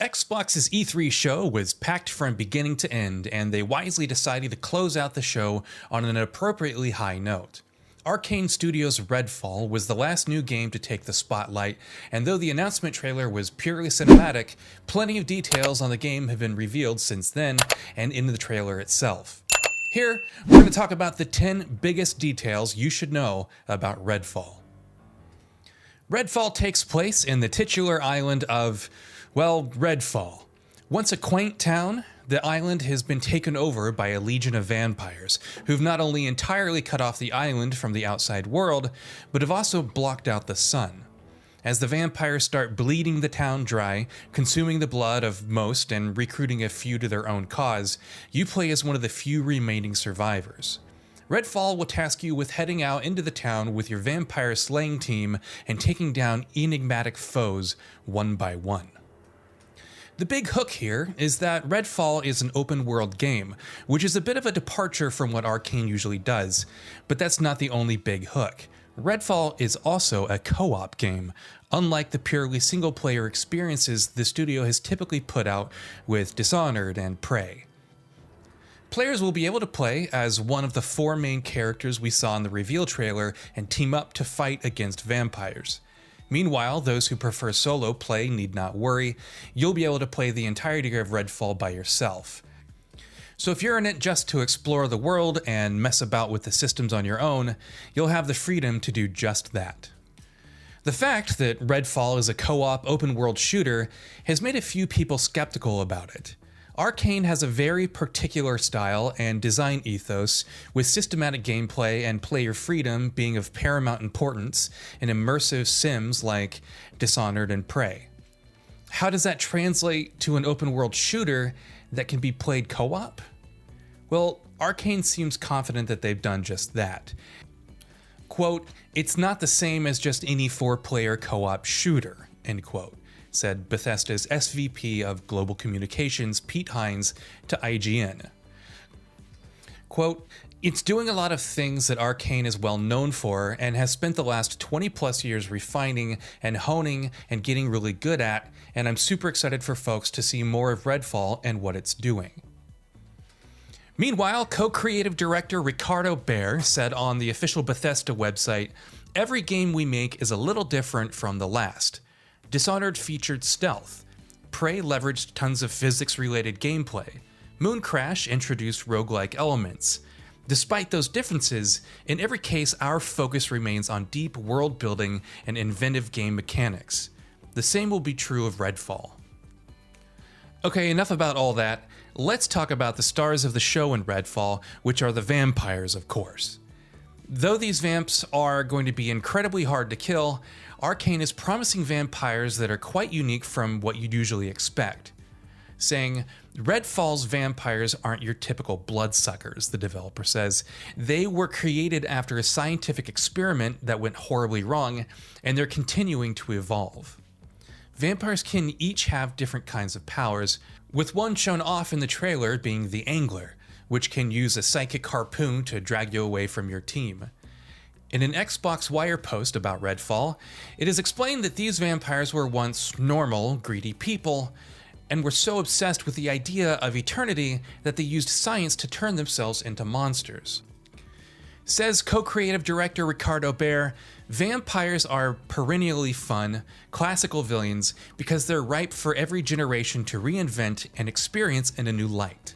Xbox's E3 show was packed from beginning to end, and they wisely decided to close out the show on an appropriately high note. Arkane Studios Redfall was the last new game to take the spotlight, and though the announcement trailer was purely cinematic, plenty of details on the game have been revealed since then and in the trailer itself. Here, we're going to talk about the 10 biggest details you should know about Redfall. Redfall takes place in the titular island of, well, Redfall. Once a quaint town, the island has been taken over by a legion of vampires, who've not only entirely cut off the island from the outside world, but have also blocked out the sun. As the vampires start bleeding the town dry, consuming the blood of most and recruiting a few to their own cause, you play as one of the few remaining survivors. Redfall will task you with heading out into the town with your vampire slaying team and taking down enigmatic foes one by one. The big hook here is that Redfall is an open world game, which is a bit of a departure from what Arkane usually does, but that's not the only big hook. Redfall is also a co-op game, unlike the purely single-player experiences the studio has typically put out with Dishonored and Prey. Players will be able to play as one of the 4 main characters we saw in the reveal trailer and team up to fight against vampires. Meanwhile, those who prefer solo play need not worry. You'll be able to play the entirety of Redfall by yourself. So if you're in it just to explore the world and mess about with the systems on your own, you'll have the freedom to do just that. The fact that Redfall is a co-op open-world shooter has made a few people skeptical about it. Arkane has a very particular style and design ethos, with systematic gameplay and player freedom being of paramount importance in immersive sims like Dishonored and Prey. How does that translate to an open-world shooter that can be played co-op? Well, Arkane seems confident that they've done just that. Quote, "It's not the same as just any 4-player co-op shooter," end quote, said Bethesda's SVP of Global Communications, Pete Hines, to IGN. Quote, "It's doing a lot of things that Arkane is well known for and has spent the last 20 plus years refining and honing and getting really good at, and I'm super excited for folks to see more of Redfall and what it's doing." Meanwhile, co-creative director Ricardo Behr said on the official Bethesda website, "Every game we make is a little different from the last. Dishonored featured stealth. Prey leveraged tons of physics-related gameplay. Mooncrash introduced roguelike elements. Despite those differences, in every case our focus remains on deep world building and inventive game mechanics. The same will be true of Redfall." Okay, enough about all that. Let's talk about the stars of the show in Redfall, which are the vampires, of course. Though these vamps are going to be incredibly hard to kill, Arkane is promising vampires that are quite unique from what you'd usually expect. Saying, "Redfall's vampires aren't your typical bloodsuckers," the developer says. "They were created after a scientific experiment that went horribly wrong, and they're continuing to evolve." Vampires can each have different kinds of powers, with one shown off in the trailer being the Angler, which can use a psychic harpoon to drag you away from your team. In an Xbox Wire post about Redfall, it is explained that these vampires were once normal, greedy people, and were so obsessed with the idea of eternity that they used science to turn themselves into monsters. Says co-creative director Ricardo Behr, "Vampires are perennially fun, classical villains because they're ripe for every generation to reinvent and experience in a new light.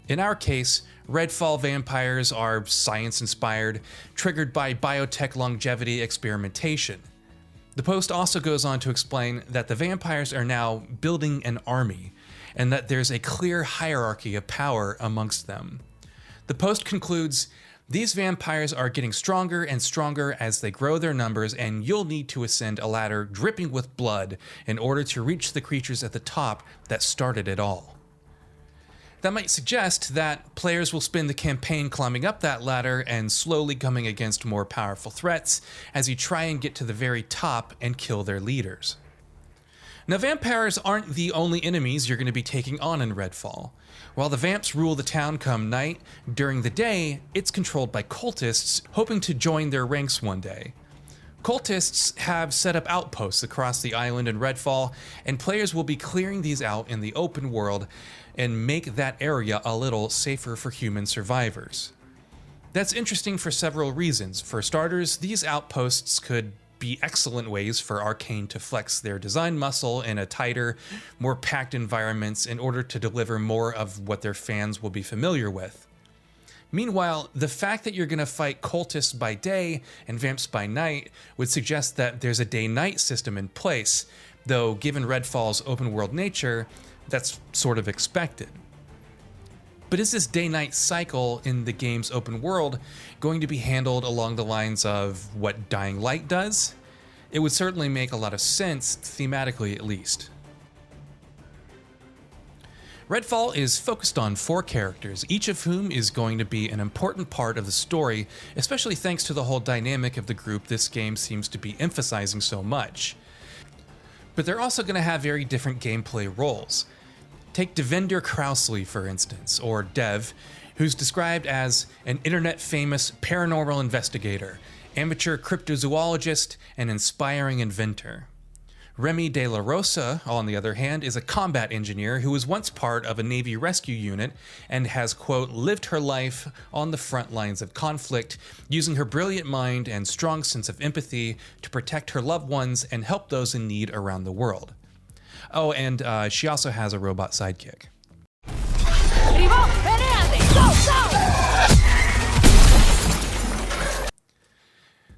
In our case, Redfall vampires are science-inspired, triggered by biotech longevity experimentation." The post also goes on to explain that the vampires are now building an army, and that there's a clear hierarchy of power amongst them. The post concludes, "These vampires are getting stronger and stronger as they grow their numbers, and you'll need to ascend a ladder dripping with blood in order to reach the creatures at the top that started it all." That might suggest that players will spend the campaign climbing up that ladder and slowly coming against more powerful threats as you try and get to the very top and kill their leaders. Now, vampires aren't the only enemies you're going to be taking on in Redfall. While the vamps rule the town come night, during the day, it's controlled by cultists hoping to join their ranks one day. Cultists have set up outposts across the island in Redfall, and players will be clearing these out in the open world and make that area a little safer for human survivors. That's interesting for several reasons. For starters, these outposts could be excellent ways for Arkane to flex their design muscle in a tighter, more packed environments in order to deliver more of what their fans will be familiar with. Meanwhile, the fact that you're going to fight cultists by day and vamps by night would suggest that there's a day-night system in place, though given Redfall's open-world nature, that's sort of expected. But is this day-night cycle in the game's open world going to be handled along the lines of what Dying Light does? It would certainly make a lot of sense, thematically at least. Redfall is focused on 4 characters, each of whom is going to be an important part of the story, especially thanks to the whole dynamic of the group this game seems to be emphasizing so much. But they're also going to have very different gameplay roles. Take Devender Krausley, for instance, or Dev, who's described as an internet-famous paranormal investigator, amateur cryptozoologist, and inspiring inventor. REMI de la Rosa, on the other hand, is a combat engineer who was once part of a Navy rescue unit and has, quote, lived her life on the front lines of conflict, using her brilliant mind and strong sense of empathy to protect her loved ones and help those in need around the world. Oh, and she also has a robot sidekick.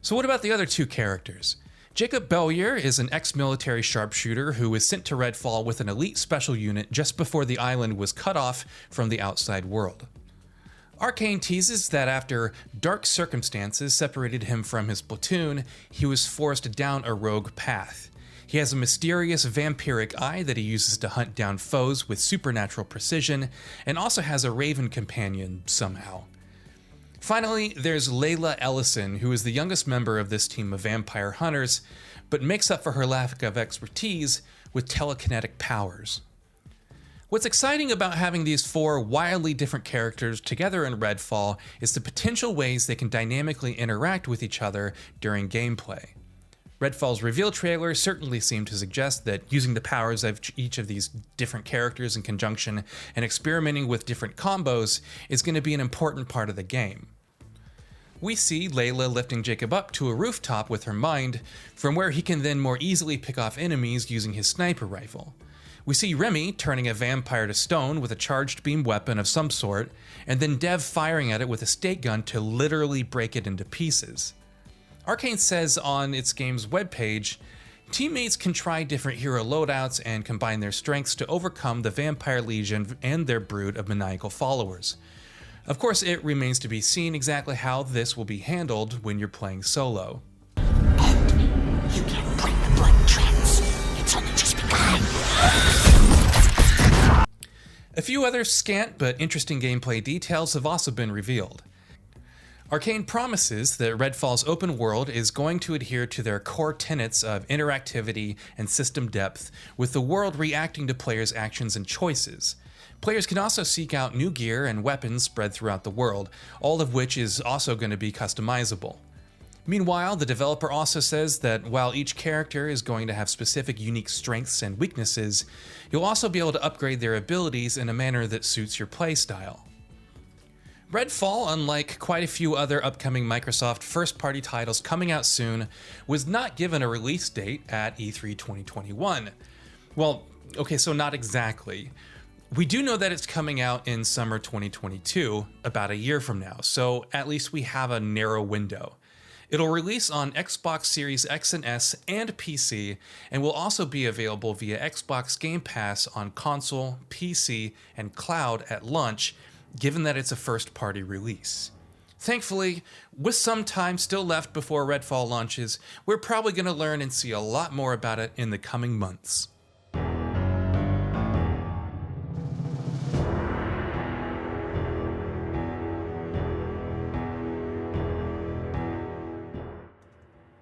So what about the other 2 characters? Jacob Bellier is an ex-military sharpshooter who was sent to Redfall with an elite special unit just before the island was cut off from the outside world. Arkane teases that after dark circumstances separated him from his platoon, he was forced down a rogue path. He has a mysterious vampiric eye that he uses to hunt down foes with supernatural precision, and also has a raven companion somehow. Finally, there's LAYLA Ellison, who is the youngest member of this team of vampire hunters, but makes up for her lack of expertise with telekinetic powers. What's exciting about having these 4 wildly different characters together in Redfall is the potential ways they can dynamically interact with each other during gameplay. Redfall's reveal trailer certainly seemed to suggest that using the powers of each of these different characters in conjunction and experimenting with different combos is going to be an important part of the game. We see LAYLA lifting Jacob up to a rooftop with her mind, from where he can then more easily pick off enemies using his sniper rifle. We see REMI turning a vampire to stone with a charged beam weapon of some sort, and then Dev firing at it with a stake gun to literally break it into pieces. Arkane says on its game's webpage, teammates can try different hero loadouts and combine their strengths to overcome the Vampire Legion and their brood of maniacal followers. Of course, it remains to be seen exactly how this will be handled when you're playing solo. And you can't break the blood trance. It's only just begun. A few other scant but interesting gameplay details have also been revealed. Arkane promises that Redfall's open world is going to adhere to their core tenets of interactivity and system depth, with the world reacting to players' actions and choices. Players can also seek out new gear and weapons spread throughout the world, all of which is also going to be customizable. Meanwhile, the developer also says that while each character is going to have specific unique strengths and weaknesses, you'll also be able to upgrade their abilities in a manner that suits your playstyle. Redfall, unlike quite a few other upcoming Microsoft first-party titles coming out soon, was not given a release date at E3 2021. Well, okay, so not exactly. We do know that it's coming out in summer 2022, about a year from now, so at least we have a narrow window. It'll release on Xbox Series X and S and PC, and will also be available via Xbox Game Pass on console, PC, and cloud at launch, given that it's a first-party release. Thankfully, with some time still left before Redfall launches, we're probably going to learn and see a lot more about it in the coming months.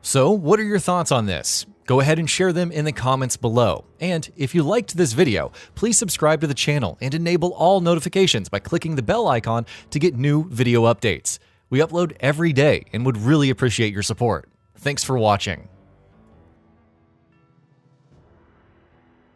So, what are your thoughts on this? Go ahead and share them in the comments below. And if you liked this video, please subscribe to the channel and enable all notifications by clicking the bell icon to get new video updates. We upload every day and would really appreciate your support. Thanks for watching.